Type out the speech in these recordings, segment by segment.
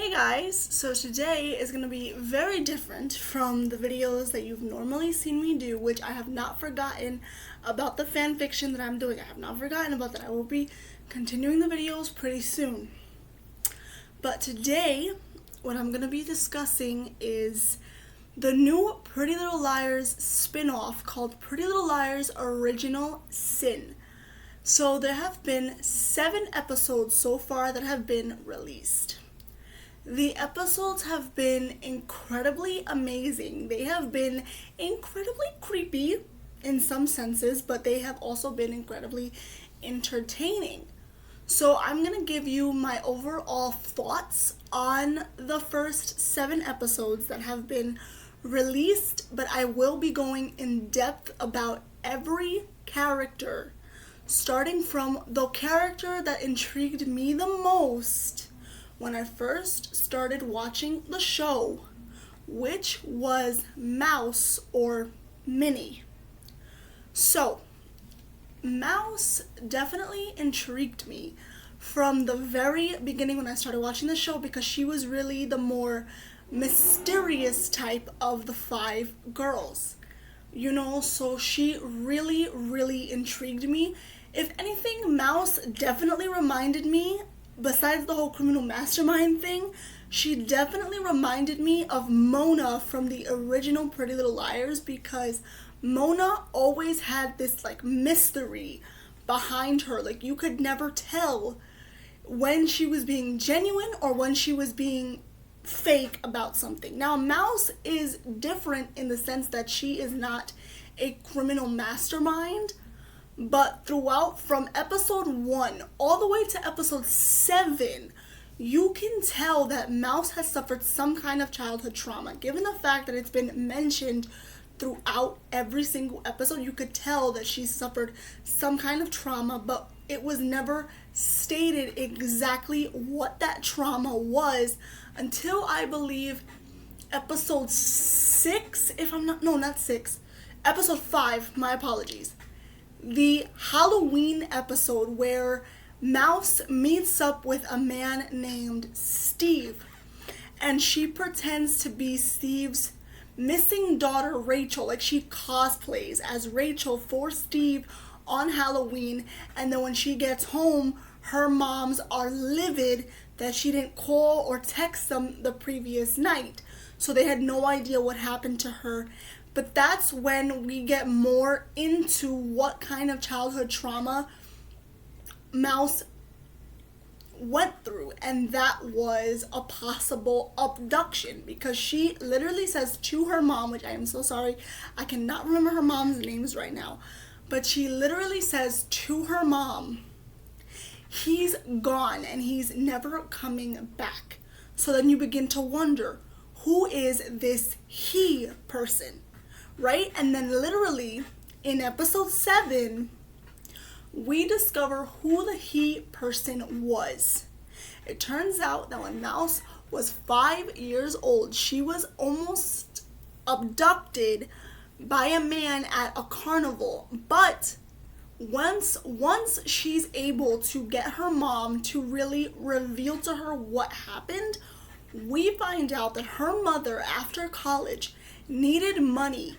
Hey guys, so today is going to be very different from the videos that you've normally seen me do, which I have not forgotten about the fan fiction that I'm doing. I have not forgotten about that. I will be continuing the videos pretty soon. But today, what I'm going to be discussing is the new Pretty Little Liars spin-off called Pretty Little Liars Original Sin. So there have been 7 episodes so far that have been released. The episodes have been incredibly amazing. They have been incredibly creepy in some senses, but they have also been incredibly entertaining. So I'm going to give you my overall thoughts on the first 7 episodes that have been released, but I will be going in depth about every character, starting from the character that intrigued me the most when I first started watching the show, which was Mouse or Minnie. So, Mouse definitely intrigued me from the very beginning when I started watching the show because she was really the more mysterious type of the 5 girls. So she really intrigued me. If anything, Mouse definitely reminded me, besides the whole criminal mastermind thing, she definitely reminded me of Mona from the original Pretty Little Liars, because Mona always had this mystery behind her. You could never tell when she was being genuine or when she was being fake about something. Now, Mouse is different in the sense that she is not a criminal mastermind, but throughout, from episode 1 all the way to episode 7, you can tell that Mouse has suffered some kind of childhood trauma. Given the fact that it's been mentioned throughout every single episode, you could tell that she suffered some kind of trauma, but it was never stated exactly what that trauma was until, I believe, episode 6, not 6, episode 5, my apologies. The Halloween episode where Mouse meets up with a man named Steve, and she pretends to be Steve's missing daughter, Rachel. She cosplays as Rachel for Steve on Halloween, and then when she gets home, her moms are livid that she didn't call or text them the previous night, so they had no idea what happened to her. But that's when we get more into what kind of childhood trauma Mouse went through, and that was a possible abduction, because she literally says to her mom, which I am so sorry, I cannot remember her mom's names right now, but she literally says to her mom, he's gone and he's never coming back. So then you begin to wonder, who is this he person? Right? And then literally in episode 7, we discover who the he person was. It turns out that when Mouse was 5 years old, she was almost abducted by a man at a carnival. But once she's able to get her mom to really reveal to her what happened, we find out that her mother, after college, needed money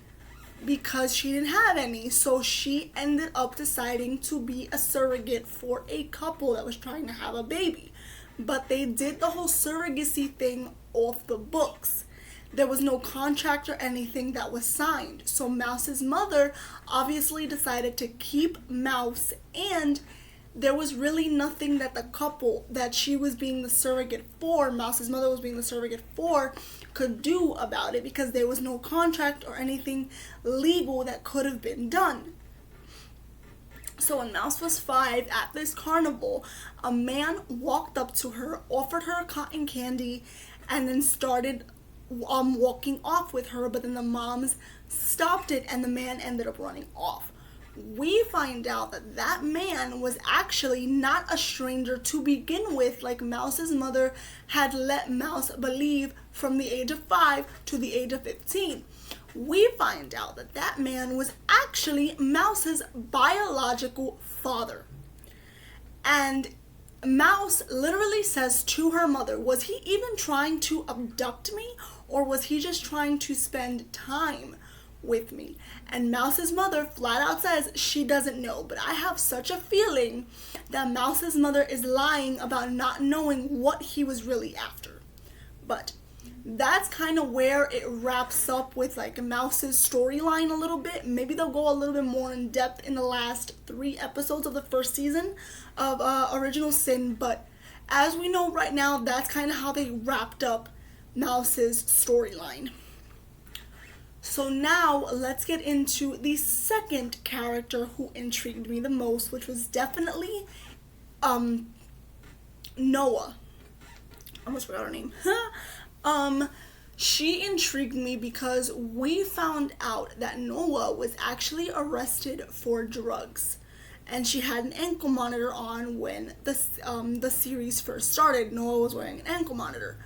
because she didn't have any, so she ended up deciding to be a surrogate for a couple that was trying to have a baby. But they did the whole surrogacy thing off the books. There was no contract or anything that was signed, so Mouse's mother obviously decided to keep Mouse, and there was really nothing that the couple that she was being the surrogate for, Mouse's mother was being the surrogate for, could do about it, because there was no contract or anything legal that could have been done. So when Mouse was 5 at this carnival, a man walked up to her, offered her cotton candy, and then started walking off with her, but then the moms stopped it and the man ended up running off. We find out that that man was actually not a stranger to begin with, like Mouse's mother had let Mouse believe from the age of 5 to the age of 15. We find out that that man was actually Mouse's biological father. And Mouse literally says to her mother, was he even trying to abduct me, or was he just trying to spend time with me? And Mouse's mother flat out says she doesn't know, but I have such a feeling that Mouse's mother is lying about not knowing what he was really after. But that's kind of where it wraps up with like Mouse's storyline a little bit. Maybe they'll go a little bit more in depth in the last 3 episodes of the first season of Original Sin, but as we know right now, that's kind of how they wrapped up Mouse's storyline. So now let's get into the second character who intrigued me the most, which was definitely Noah. I almost forgot her name. She intrigued me because we found out that Noah was actually arrested for drugs. And she had an ankle monitor on when the series first started. Noah was wearing an ankle monitor.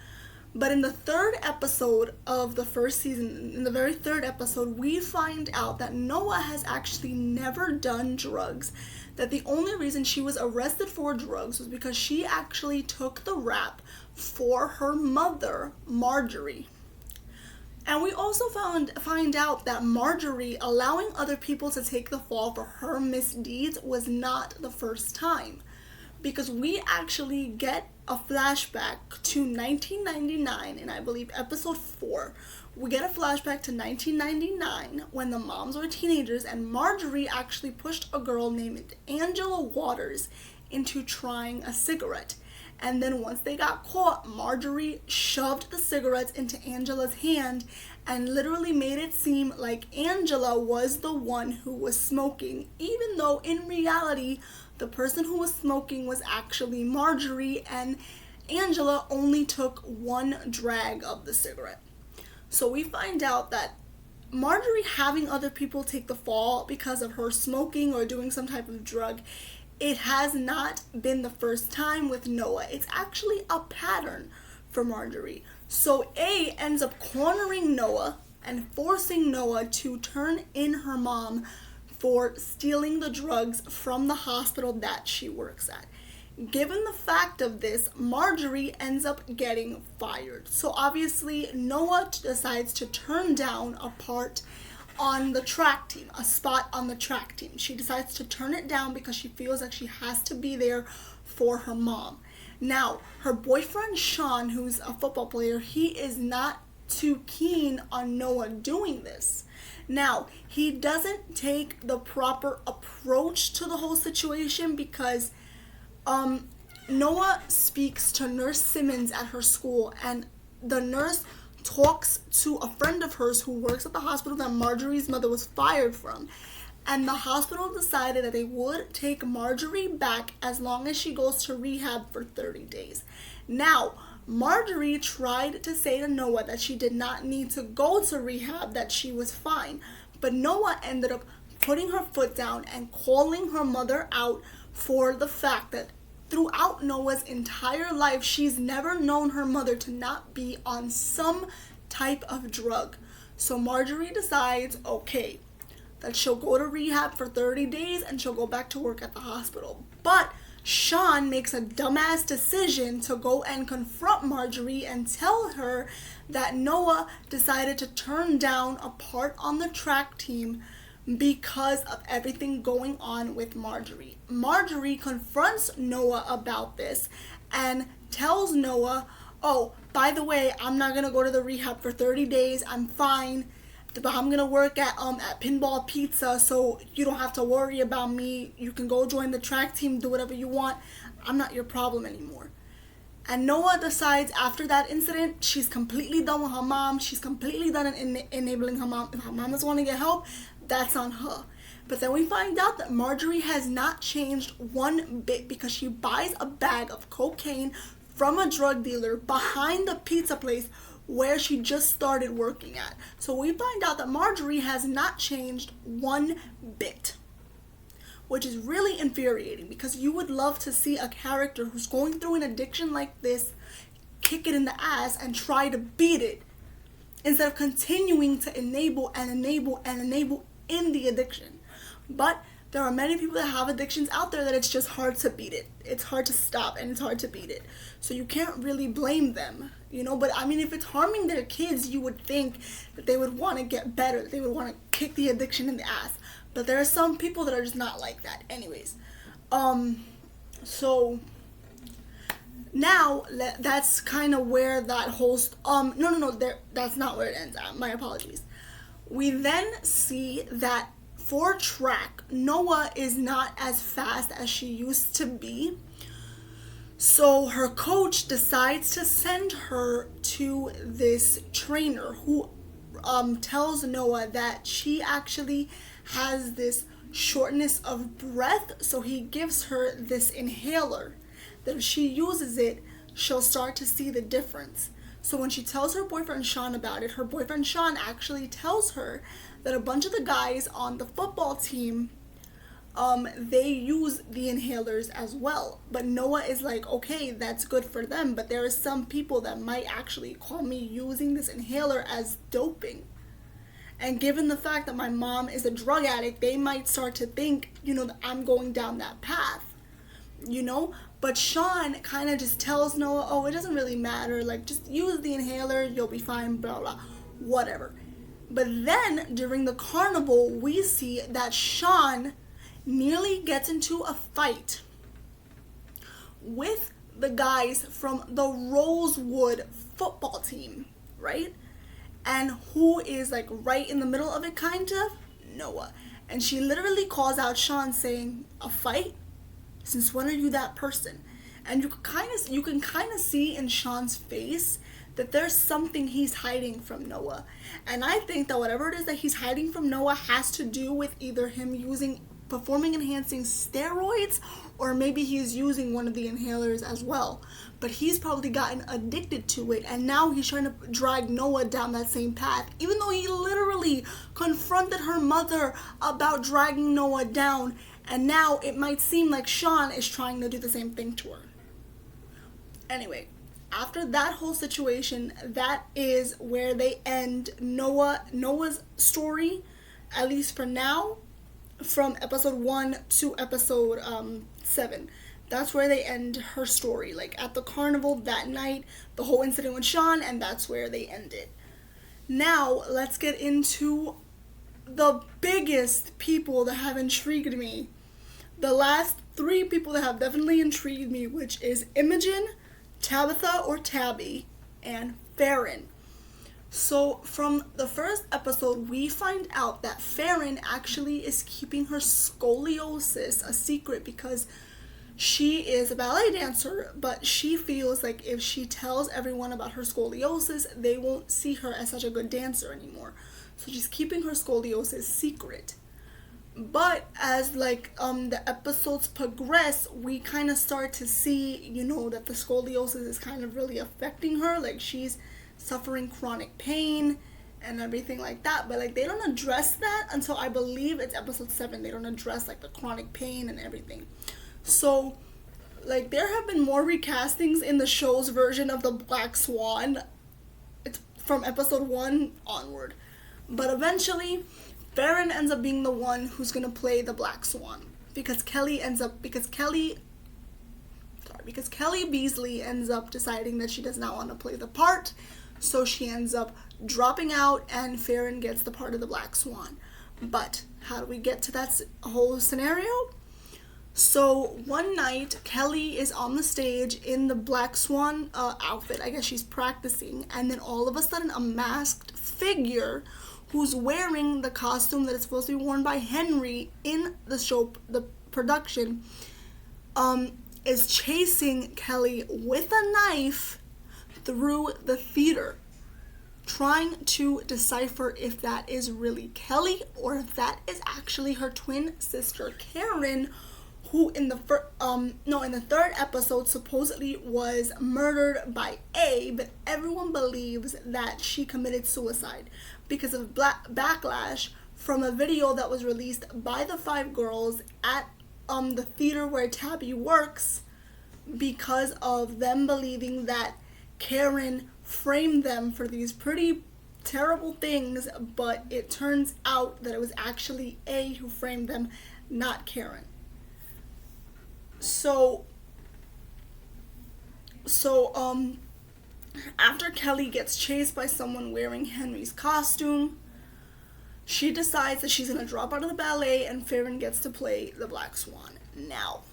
But in the 3rd episode of the first season, in the very 3rd episode, we find out that Noah has actually never done drugs. That the only reason she was arrested for drugs was because she actually took the rap for her mother, Marjorie. And we also find out that Marjorie allowing other people to take the fall for her misdeeds was not the first time. Because we actually get a flashback to 1999 in, I believe, episode 4. We get a flashback to 1999 when the moms were teenagers and Marjorie actually pushed a girl named Angela Waters into trying a cigarette. And then once they got caught, Marjorie shoved the cigarettes into Angela's hand and literally made it seem like Angela was the one who was smoking, even though in reality, the person who was smoking was actually Marjorie, and Angela only took one drag of the cigarette. So we find out that Marjorie having other people take the fall because of her smoking or doing some type of drug, it has not been the first time with Noah. It's actually a pattern for Marjorie. So A ends up cornering Noah and forcing Noah to turn in her mom for stealing the drugs from the hospital that she works at. Given the fact of this, Marjorie ends up getting fired. So obviously Noah decides to turn down a part on the track team, a spot on the track team. She decides to turn it down because she feels like she has to be there for her mom. Now, her boyfriend Sean, who's a football player, he is not too keen on Noah doing this. Now, he doesn't take the proper approach to the whole situation because Noah speaks to Nurse Simmons at her school, and the nurse talks to a friend of hers who works at the hospital that Marjorie's mother was fired from. And the hospital decided that they would take Marjorie back as long as she goes to rehab for 30 days. Now, Marjorie tried to say to Noah that she did not need to go to rehab, that she was fine. But Noah ended up putting her foot down and calling her mother out for the fact that throughout Noah's entire life, she's never known her mother to not be on some type of drug. So Marjorie decides, okay, that she'll go to rehab for 30 days and she'll go back to work at the hospital. But Sean makes a dumbass decision to go and confront Marjorie and tell her that Noah decided to turn down a part on the track team because of everything going on with Marjorie. Marjorie confronts Noah about this and tells Noah, oh, by the way, I'm not going to go to the rehab for 30 days. I'm fine. But I'm going to work at Pinball Pizza, so you don't have to worry about me. You can go join the track team, do whatever you want. I'm not your problem anymore. And Noah decides after that incident, she's completely done with her mom. She's completely done enabling her mom. If her mom doesn't want to get help, that's on her. But then we find out that Marjorie has not changed one bit because she buys a bag of cocaine from a drug dealer behind the pizza place where she just started working at. So we find out that Marjorie has not changed one bit, which is really infuriating because you would love to see a character who's going through an addiction like this kick it in the ass and try to beat it instead of continuing to enable in the addiction. But there are many people that have addictions out there that it's just hard to beat it. It's hard to stop and it's hard to beat it. So you can't really blame them, you know. But I mean, if it's harming their kids, you would think that they would want to get better, that they would want to kick the addiction in the ass. But there are some people that are just not like that. Anyways, so now that's kind of where that whole that's not where it ends. My apologies. We then see that for track, Noah is not as fast as she used to be. So her coach decides to send her to this trainer who tells Noah that she actually has this shortness of breath. So he gives her this inhaler that if she uses it, she'll start to see the difference. So when she tells her boyfriend Sean about it, her boyfriend Sean actually tells her that a bunch of the guys on the football team, they use the inhalers as well. But Noah is like, okay, that's good for them, but there are some people that might actually call me using this inhaler as doping. And given the fact that my mom is a drug addict, they might start to think, that I'm going down that path, But Sean kind of just tells Noah, oh, it doesn't really matter. Like, just use the inhaler, you'll be fine, blah, blah, whatever. But then, during the carnival, we see that Sean nearly gets into a fight with the guys from the Rosewood football team, right? And who is, like, right in the middle of it, kind of? Noah. And she literally calls out Sean saying, a fight? Since when are you that person? And you can kind of see in Sean's face that there's something he's hiding from Noah. And I think that whatever it is that he's hiding from Noah has to do with either him using performing enhancing steroids, or maybe he's using one of the inhalers as well. But he's probably gotten addicted to it, and now he's trying to drag Noah down that same path, even though he literally confronted her mother about dragging Noah down. And now it might seem like Sean is trying to do the same thing to her. Anyway, after that whole situation, that is where they end Noah's story, at least for now, from episode 1 to episode 7. That's where they end her story. Like, at the carnival that night, the whole incident with Sean, and that's where they end it. Now, let's get into the biggest people that have intrigued me. The last 3 people that have definitely intrigued me, which is Imogen, Tabitha or Tabby, and Farron. So from the first episode, we find out that Farron actually is keeping her scoliosis a secret because she is a ballet dancer, but she feels like if she tells everyone about her scoliosis, they won't see her as such a good dancer anymore. So she's keeping her scoliosis secret. But as the episodes progress, we kind of start to see, that the scoliosis is kind of really affecting her. Like, she's suffering chronic pain and everything like that. But they don't address that until I believe it's episode 7. They don't address the chronic pain and everything. So there have been more recastings in the show's version of the Black Swan. It's from episode 1 onward. But eventually, Farron ends up being the one who's going to play the Black Swan. Because Kelly Beasley ends up deciding that she does not want to play the part. So she ends up dropping out and Farron gets the part of the Black Swan. But how do we get to that whole scenario? So one night, Kelly is on the stage in the Black Swan outfit. I guess she's practicing. And then all of a sudden, a masked figure who's wearing the costume that is supposed to be worn by Henry in the show, the production, is chasing Kelly with a knife through the theater, trying to decipher if that is really Kelly or if that is actually her twin sister Karen, who in the third episode supposedly was murdered by A, but everyone believes that she committed suicide because of backlash from a video that was released by the 5 girls at the theater where Tabby works, because of them believing that Karen framed them for these pretty terrible things, but it turns out that it was actually A who framed them. not Karen. So after Kelly gets chased by someone wearing Henry's costume, she decides that she's gonna drop out of the ballet and Farron gets to play the Black Swan. Now,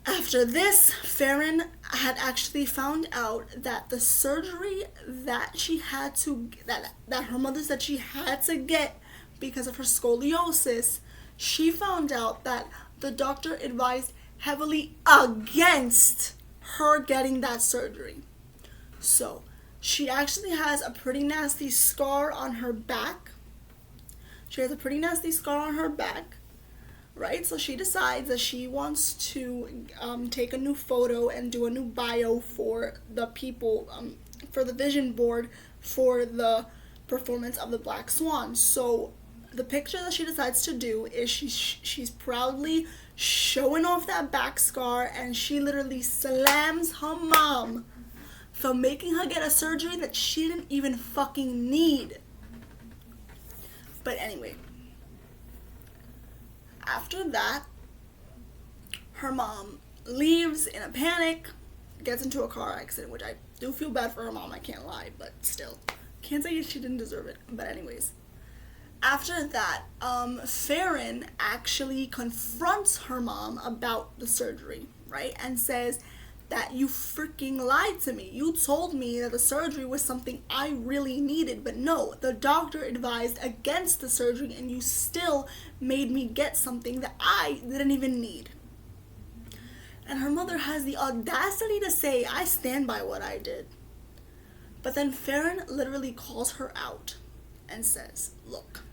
after this, Farron had actually found out that the surgery that she had to that her mother said she had to get because of her scoliosis, she found out that the doctor advised heavily against her getting that surgery. So, she actually has a pretty nasty scar on her back. Right? So she decides that she wants to take a new photo and do a new bio for the people, for the vision board for the performance of the Black Swan. So the picture that she decides to do is she's proudly showing off that back scar, and she literally slams her mom for making her get a surgery that she didn't even fucking need. But anyway, after that, her mom leaves in a panic, gets into a car accident, which I do feel bad for her mom, I can't lie, but still. Can't say she didn't deserve it, but anyways. After that, Farron actually confronts her mom about the surgery, right? And says that you freaking lied to me. You told me that the surgery was something I really needed, but no, the doctor advised against the surgery and you still made me get something that I didn't even need. And her mother has the audacity to say, I stand by what I did. But then Farron literally calls her out and says, look,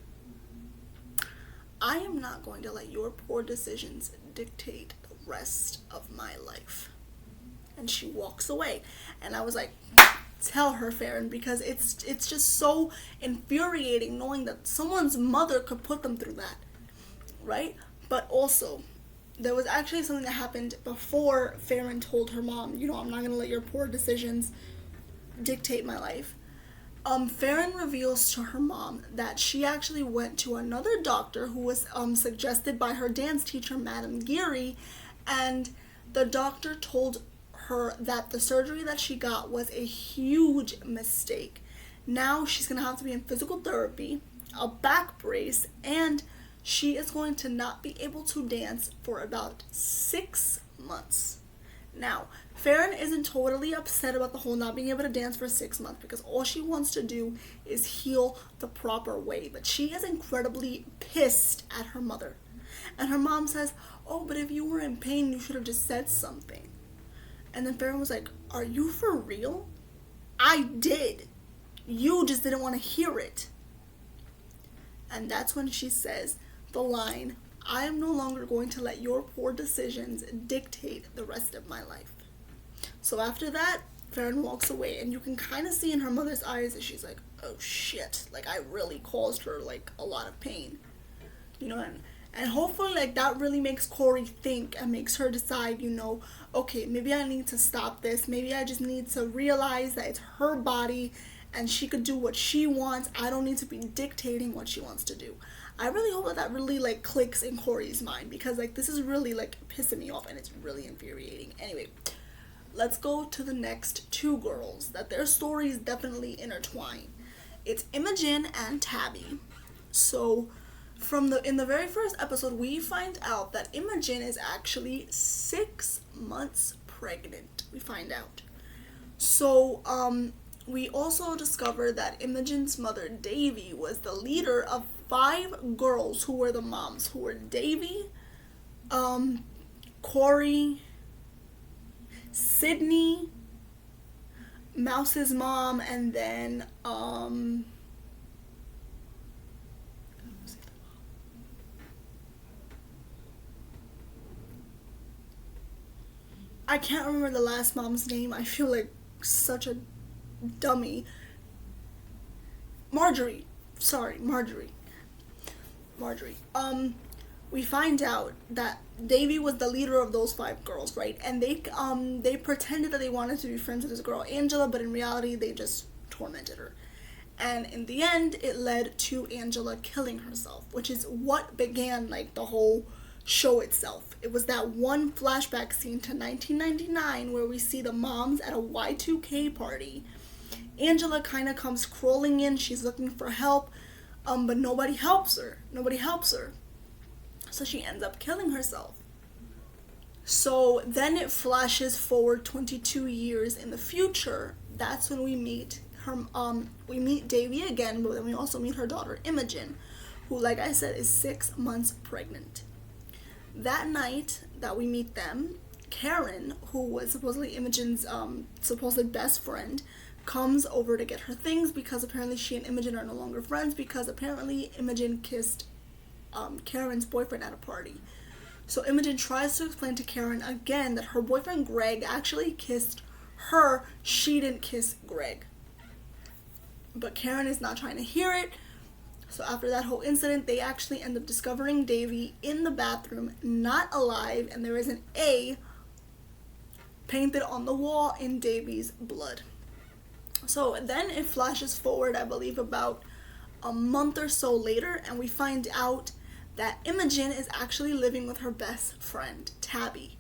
I am not going to let your poor decisions dictate the rest of my life. And she walks away. And I was like, tell her, Farron, because it's just so infuriating knowing that someone's mother could put them through that, right? But also, there was actually something that happened before Farron told her mom, I'm not going to let your poor decisions dictate my life. Farron reveals to her mom that she actually went to another doctor who was suggested by her dance teacher, Madame Geary, and the doctor told her that the surgery that she got was a huge mistake. Now she's going to have to be in physical therapy, a back brace, and she is going to not be able to dance for about 6 months. Now, Farron isn't totally upset about the whole not being able to dance for 6 months because all she wants to do is heal the proper way. But she is incredibly pissed at her mother. And her mom says, oh, but if you were in pain, you should have just said something. And then Farron was like, are you for real? I did. You just didn't want to hear it. And that's when she says the line, I am no longer going to let your poor decisions dictate the rest of my life. So after that, Farron walks away, and you can kind of see in her mother's eyes that she's like, oh shit, like I really caused her like a lot of pain. And hopefully like that really makes Corey think and makes her decide, okay, maybe I need to stop this. Maybe I just need to realize that it's her body and she could do what she wants. I don't need to be dictating what she wants to do. I really hope that really like clicks in Corey's mind because like this is really like pissing me off and it's really infuriating. Anyway, let's go to the next two girls that their stories definitely intertwine. It's Imogen and Tabby. So in the very first episode, we find out that Imogen is actually 6 months pregnant. We find out. So we also discover that Imogen's mother, Davy, was the leader of 5 girls who were the moms, who were Davy, Corey, Sydney, Mouse's mom, and then I can't remember the last mom's name. I feel like such a dummy. Marjorie. We find out that Davy was the leader of those 5 girls, right? And they pretended that they wanted to be friends with this girl Angela, but in reality they just tormented her. And in the end, it led to Angela killing herself, which is what began like the whole show itself. It was that one flashback scene to 1999 where we see the moms at a Y2K party. Angela kind of comes crawling in. She's looking for help, but nobody helps her. So she ends up killing herself. So then it flashes forward 22 years in the future. That's when we meet her. We meet Davy again, but then we also meet her daughter Imogen, who, like I said, is 6 months pregnant. That night that we meet them, Karen, who was supposedly Imogen's supposed best friend, comes over to get her things because apparently she and Imogen are no longer friends because apparently Imogen kissed Karen's boyfriend at a party. So Imogen tries to explain to Karen again that her boyfriend Greg actually kissed her. She didn't kiss Greg. But Karen is not trying to hear it. So after that whole incident, they actually end up discovering Davy in the bathroom, not alive, and there is an A painted on the wall in Davy's blood. So then it flashes forward, I believe, about a month or so later, and we find out that Imogen is actually living with her best friend, Tabby.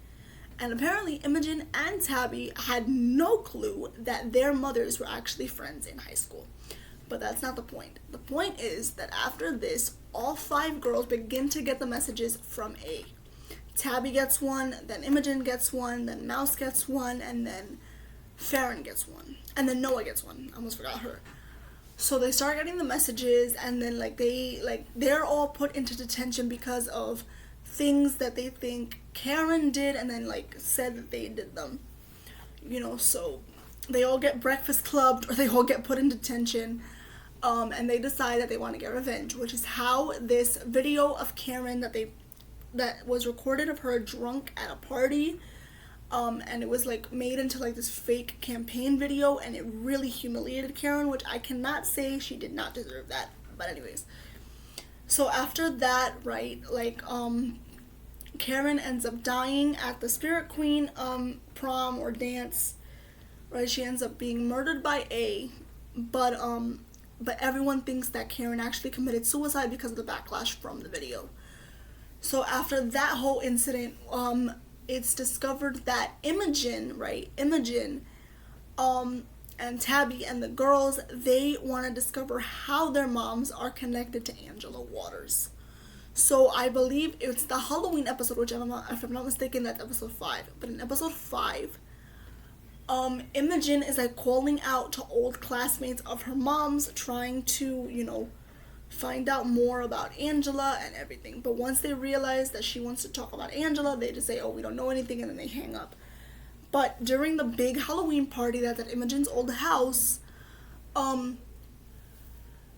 And apparently Imogen and Tabby had no clue that their mothers were actually friends in high school. But that's not the point. The point is that after this, all 5 girls begin to get the messages from A. Tabby gets one, then Imogen gets one, then Mouse gets one, and then Farron gets one. And then Noah gets one. I almost forgot her. So they start getting the messages, and then they're all put into detention because of things that they think Karen did and then said that they did them. So they all get breakfast clubbed or they all get put in detention. And they decide that they want to get revenge, which is how this video of Karen that was recorded of her drunk at a party, and it was made into this fake campaign video, and it really humiliated Karen, which I cannot say she did not deserve that. But anyways, so after that, right, Karen ends up dying at the Spirit Queen prom or dance, right? She ends up being murdered by A, but everyone thinks that Karen actually committed suicide because of the backlash from the video. So after that whole incident, it's discovered that Imogen, and Tabby and the girls, they want to discover how their moms are connected to Angela Waters. So I believe it's the Halloween episode, which if I'm not mistaken, that's episode 5. But in episode 5, Imogen is calling out to old classmates of her mom's, trying to, find out more about Angela and everything. But once they realize that she wants to talk about Angela, they just say, oh, we don't know anything, and then they hang up. But during the big Halloween party that's at Imogen's old house,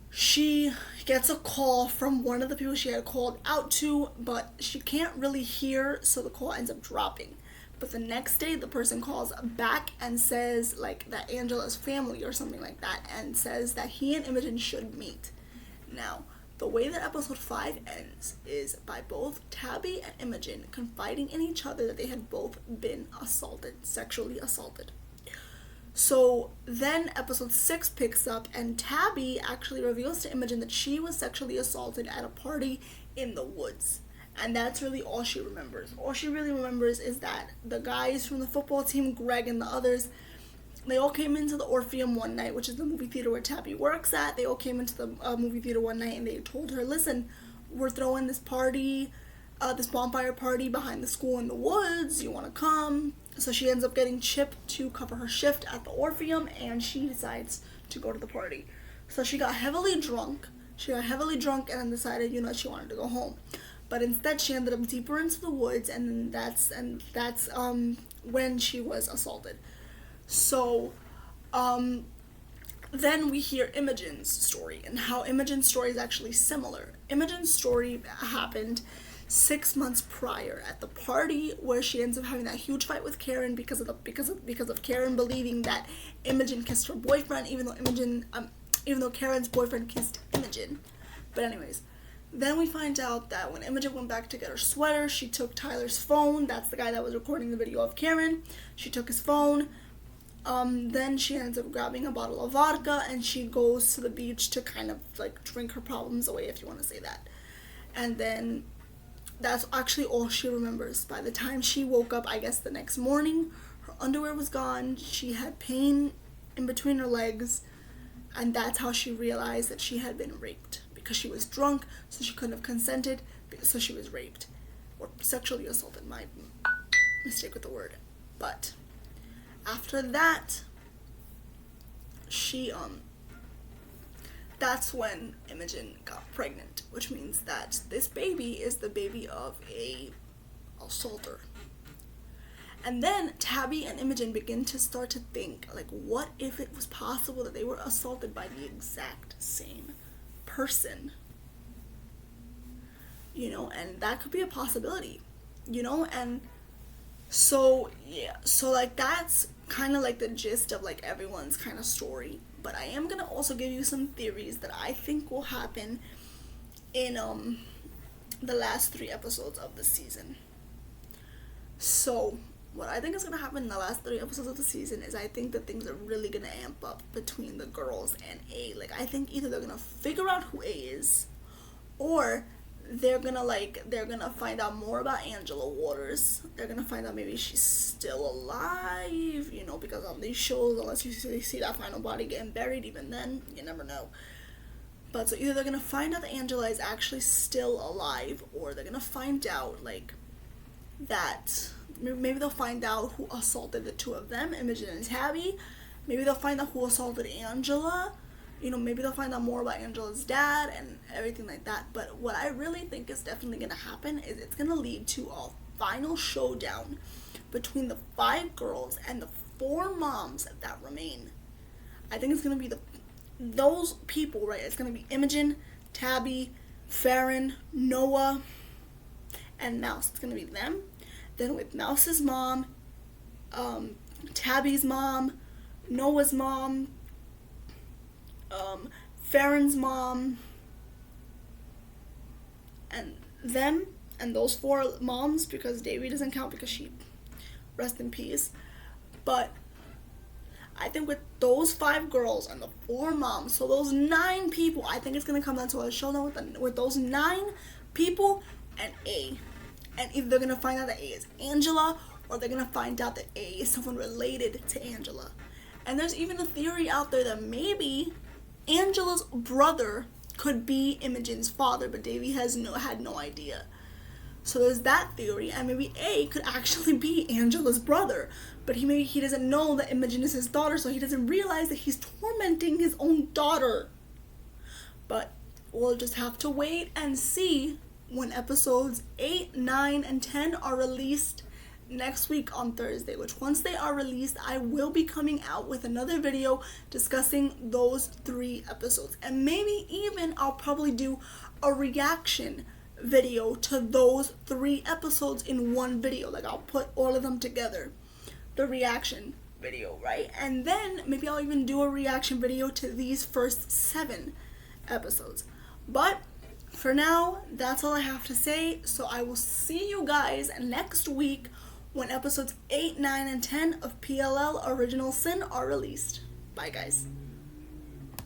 she gets a call from one of the people she had called out to, but she can't really hear, so the call ends up dropping. But the next day, the person calls back and says, that Angela's family or something like that, and says that he and Imogen should meet. Now, the way that episode 5 ends is by both Tabby and Imogen confiding in each other that they had both been sexually assaulted. So then episode 6 picks up, and Tabby actually reveals to Imogen that she was sexually assaulted at a party in the woods. And that's really all she remembers. All she really remembers is that the guys from the football team, Greg and the others, they all came into the Orpheum one night, which is the movie theater where Tabby works at. They all came into the movie theater one night, and they told her, listen, we're throwing this party, this bonfire party behind the school in the woods. You want to come? So she ends up getting Chip to cover her shift at the Orpheum, and she decides to go to the party. So she got heavily drunk. And then decided, she wanted to go home. But instead, she ended up deeper into the woods, and that's when she was assaulted. So, then we hear Imogen's story, and how Imogen's story is actually similar. Imogen's story happened 6 months prior at the party where she ends up having that huge fight with Karen because of Karen believing that Imogen kissed her boyfriend, even though Karen's boyfriend kissed Imogen. But anyways. Then we find out that when Imogen went back to get her sweater, she took Tyler's phone. That's the guy that was recording the video of Karen. She took his phone, Then she ends up grabbing a bottle of vodka and she goes to the beach to kind of like drink her problems away, if you want to say that. And then that's actually all she remembers. By the time she woke up, I guess the next morning, her underwear was gone. She had pain in between her legs, and that's how she realized that she had been raped, because she was drunk, so she couldn't have consented, so she was raped or sexually assaulted. My mistake with the word. But after that, she that's when Imogen got pregnant, which means that this baby is the baby of a assaulter. And then Tabby and Imogen begin to start to think, like, what if it was possible that they were assaulted by the exact same person? You know, and that could be a possibility, you know? And so, yeah, so, like, that's kind of, like, the gist of, like, everyone's kind of story. But I am going to also give you some theories that I think will happen in, the last 3 episodes of the season. So, what I think is going to happen in the last 3 episodes of the season is I think that things are really going to amp up between the girls and A. Like, I think either they're going to figure out who A is, or they're gonna find out more about Angela Waters. They're gonna find out maybe she's still alive, you know, because on these shows, unless you see that final body getting buried, even then, you never know. But so either they're gonna find out that Angela is actually still alive, or they're gonna find out, like, that maybe they'll find out who assaulted the 2 of them, Imogen and Tabby. Maybe they'll find out who assaulted Angela. You know, maybe they'll find out more about Angela's dad and everything like that. But what I really think is definitely going to happen is it's going to lead to a final showdown between the 5 girls and the 4 moms that remain. I think it's going to be those people, right? It's going to be Imogen, Tabby, Farron, Noah, and Mouse. It's going to be them. Then with Mouse's mom, Tabby's mom, Noah's mom, Farron's mom, and them, and those 4 moms, because Davy doesn't count because she, rest in peace. But I think with those 5 girls and the 4 moms, so those 9 people, I think it's going to come down to a showdown with those 9 people and A. And either they're going to find out that A is Angela, or they're going to find out that A is someone related to Angela. And there's even a theory out there that maybe Angela's brother could be Imogen's father, but Davy had no idea. So there's that theory, and maybe A could actually be Angela's brother, but he doesn't know that Imogen is his daughter, so he doesn't realize that he's tormenting his own daughter. But we'll just have to wait and see when episodes 8, 9, and 10 are released next week on Thursday, which once they are released, I will be coming out with another video discussing those 3 episodes. And maybe even I'll probably do a reaction video to those 3 episodes in one video. Like, I'll put all of them together, the reaction video, right? And then maybe I'll even do a reaction video to these first 7 episodes. But for now, that's all I have to say. So I will see you guys next week when episodes 8, 9, and 10 of PLL Original Sin are released. Bye, guys.